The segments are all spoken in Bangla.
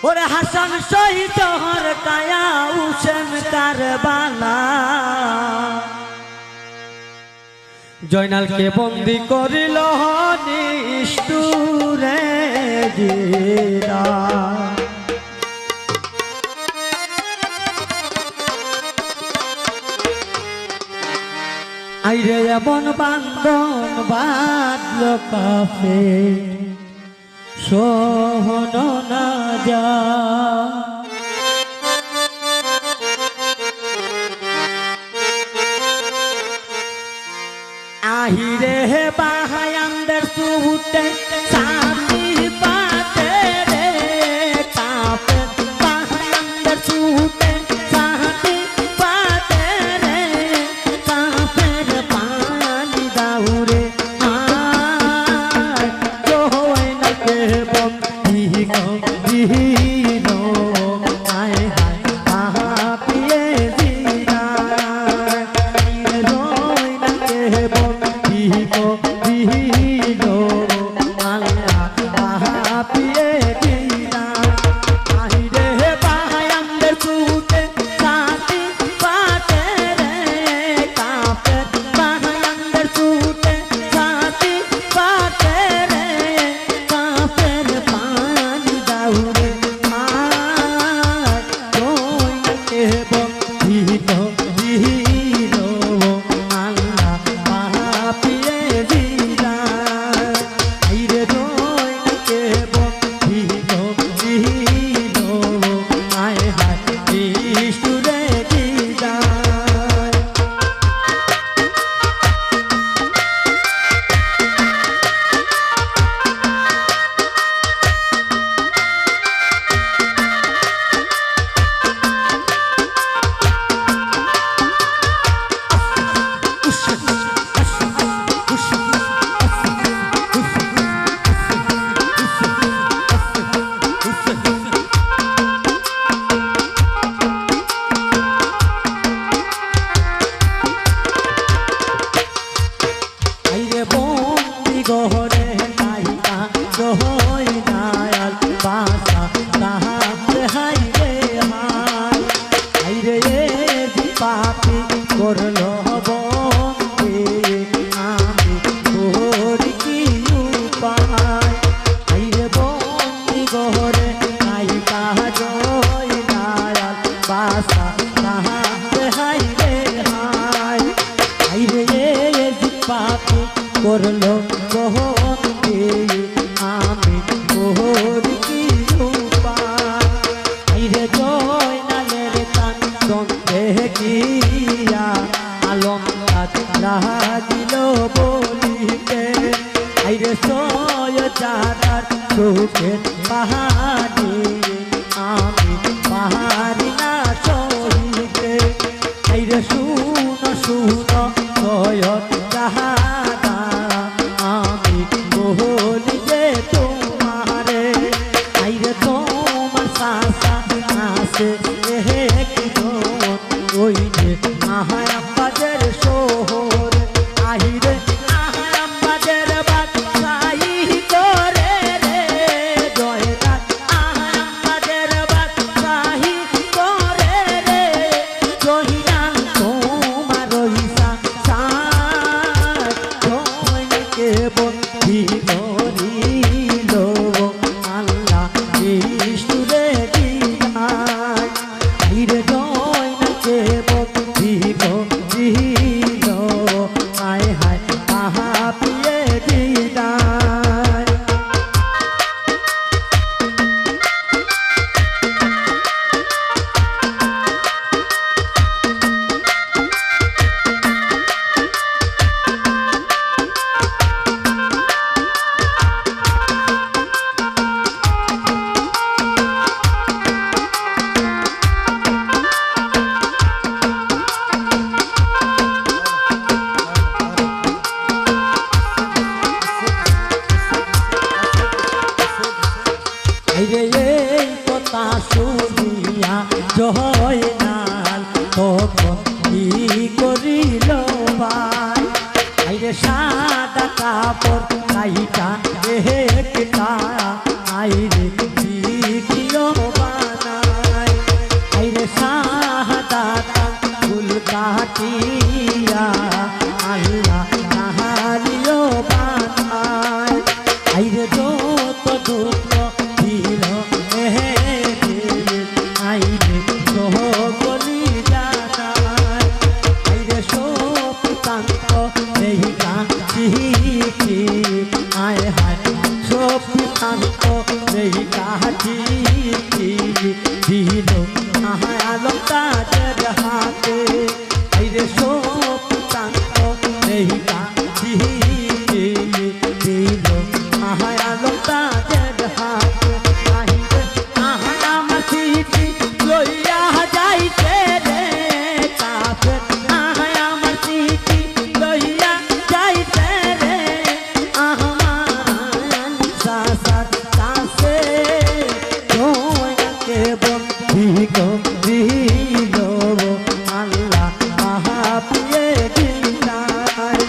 ওরে হাসান শহীদ হর কায়া হুসেন কারবালা জয়নালকে বন্দি করিল নিষ্ঠুরে জিরা আইরে এমন বান্ধন বাঁধল কাফে সহন না যা আহিরে হে বাহায়ানদের সুহুতে সাথী পাতে রে কাপে বাহায়ানদের সুহুতে সাথী পাতে রে কাপের পানি দাউরে আয় জোয় না কে বন্ধি গম্ভীর আয় হায় আহা পিয়ে জিনা রোয় না কে বন্ধি গম্ভীর আল্লাহ আহা পিয়ে জিনা আহিরে বাহায়ানদের সুহুতে সাথী পাতে রে কাপে বাহায়ানদের সুহুতে সাথী পাতে রে কাপের পানি দাউরে আয় রোয় না কে বন্ধি গম্ভীর আল্লাহ আহা পিয়ে জিনা আইরে রোয় না কে বন্ধি গম্ভীর আয় হায় নিষ্ঠুরে জিনা আইরে বন্দি গহরে নাইকা জহই নায়াল বাসা তাহাতে হাইরে হাই আইরে এ পাপি করলো বন্দি আমি তোরি কি উপায় আইরে বন্দি গহরে নাইকা জহই নায়াল বাসা তাহাতে হাইরে হাই আইরে এ পাপি করলো বহতে আমি তোর কি উপায় আইরে জয়নালের কান্দন দেখিয়া আলম লাগিল বলিতে আইরে সয়জাদার চোখের পাহাড়ি আমি পাহাড়ি না সহিতে আইরে শুনো শুনো সয়ত জাহাদা আমি বলি যে তোমারে আইরে তোমার সাসা আসে ওই যে আহারাবাদের শহর আহিরে আহারাবাদের বাদশাহী করে রে জয়নাল আহারাবাদের বাদশাহী করে রে জয়নাল তোমার ইসা জয়নালকে বন্দি করিল আল্লাহ নিষ্ঠুরে জিনায় আইরে জয়নালকে বন্দি করিল আয় হায় আহা পিয়ে জিনায় আইরে এই কথা শুনিয়া জয়নাল তখন কি করিল ভাই আইরে সাদা কাপড় কাইটা একটা আইরে দেখিল কাটিয়া আল্লাহ তাহারিও বানায় আইরে যত দুঃখ দিল এহে আইরে সকলি জানায় আইরে সব কান্ত এই কাটিছি আয় হায় সব কান্ত এই কাটিছি দিল আহায় আলম তাজের হাতে আইরে সব কান্ত এই কাটিছি দিল আহায় আলম তাজের হাতে আইরে আহায় আমার চিঠি লইয়া যাইতে রে কাফের আহায় আমার চিঠি লইয়া যাইতে রে আমার সাসার কাছে দয়াকে বন্ধি দিল আল্লাহ মাহাপিয়ে দিলাই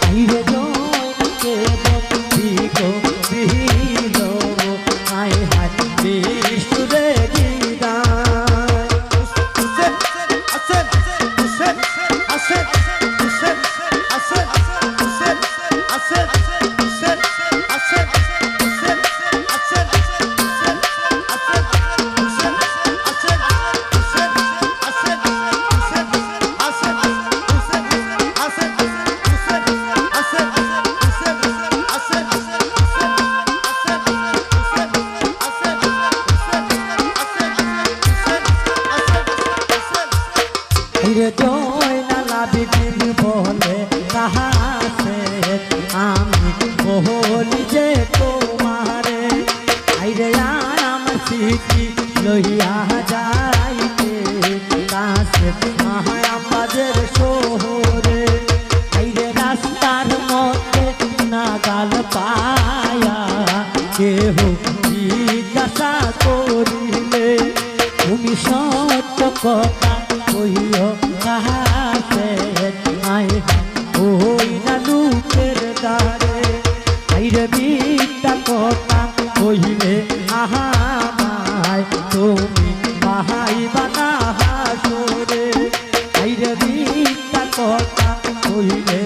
আইরে দয়াকে বন্ধি দিল আয় হায় বিষ্ণুরে জয়নালা বিপিন বলে কাহাসে আমি বলি যে তোমারে আইরে আমার চিঠি লইয়া যাইতে কাছে আমাদের শহরে আইরে রাস্তার মধ্যে নাগাল পায়া কেহ জিজ্ঞাসা করিলে তুমি সত্য কথা কইও কাহাসে আয় ওই না লুকের দ্বারে আইরে মিথ্যা কথা কইলে আহামায় তুমি মাহাই বানা হাসরে আইরে মিথ্যা কথা কইলে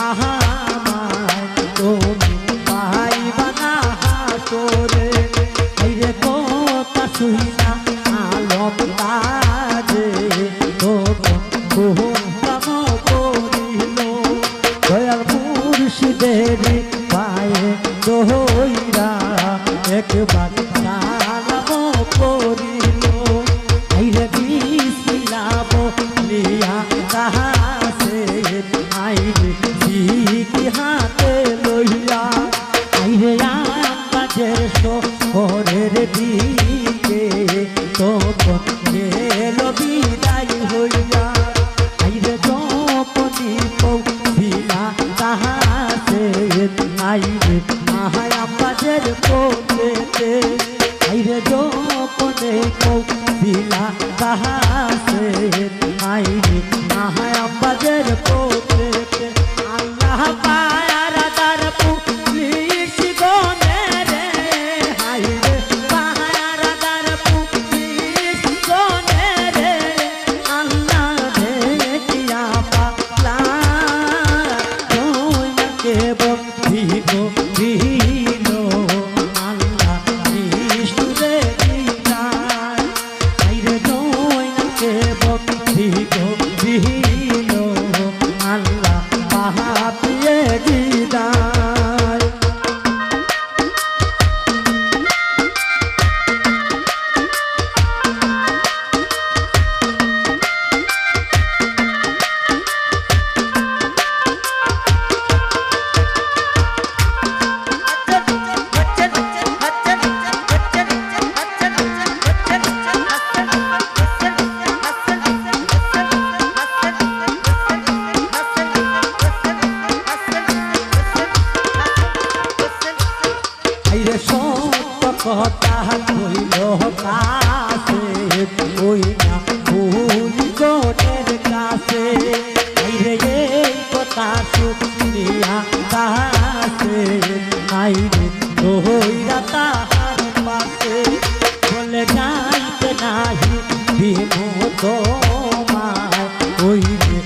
আহামায় তুমি মাহাই বানা হাসরে আইরে কথা শুইনা আলম তাজে দয়াল মুর্শিদের পায়ে দইরা একবার সালাম করিল আইরে বিসমিল্লাহ বলিয়া কাহাসে আইরে শিখি হাতে লইয়া আইরে আমাদের শহরের দিকে তখন গেল বিদায় হইয়া আইরে যপনি পৌঁছিলা কাহাসে আইরে আহায় আমাদের পৌঁছেতে আইরে যপনে পৌঁছিলা কাহাসে আইরে আহায় আমাদের পৌঁছেতে আল্লাহ পায়ার দার পুলিশ গনে রে আইরে পায়ার দার পুলিশ গনে রে আল্লাহ দেখিয়া পালা দয়াকে বন্ধি দিল আল্লাহ বিষ্ণুরে দিলাই আইরে দয়াকে বন্ধি দিল আল্লাহ মাহাপিয়ে দিলাই কথা কইল কাছে ওই না ভুলি জনের কাছে আইরে এই কথা শুনিয়া কাছে আইরে দইরা তাহার পাশে বলে যাইতে নাহি দিমু তোমায় ওই রে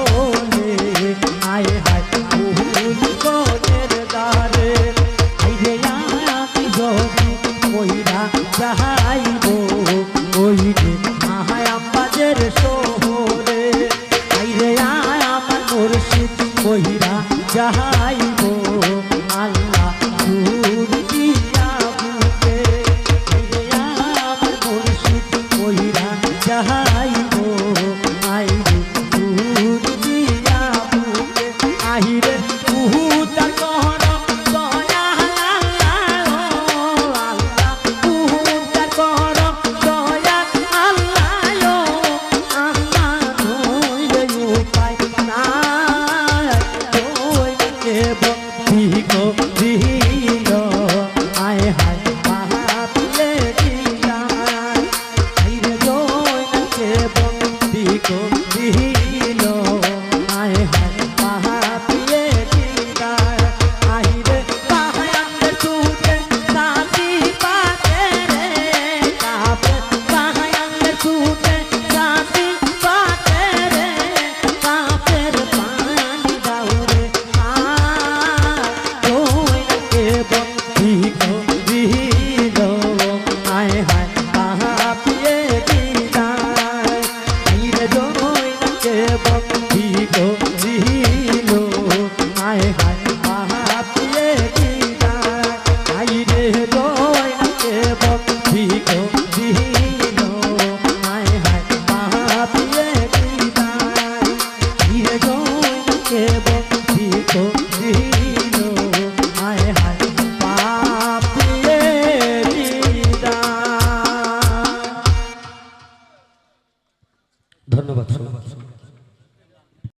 বলে আয় হায় ফুল কোনের দ্বারে আইরে আমি যদি কইরা যাইব ওই যে আহায় আম্বাজের শহরে আইরে আমার মুর্শিদ কইরা যাইব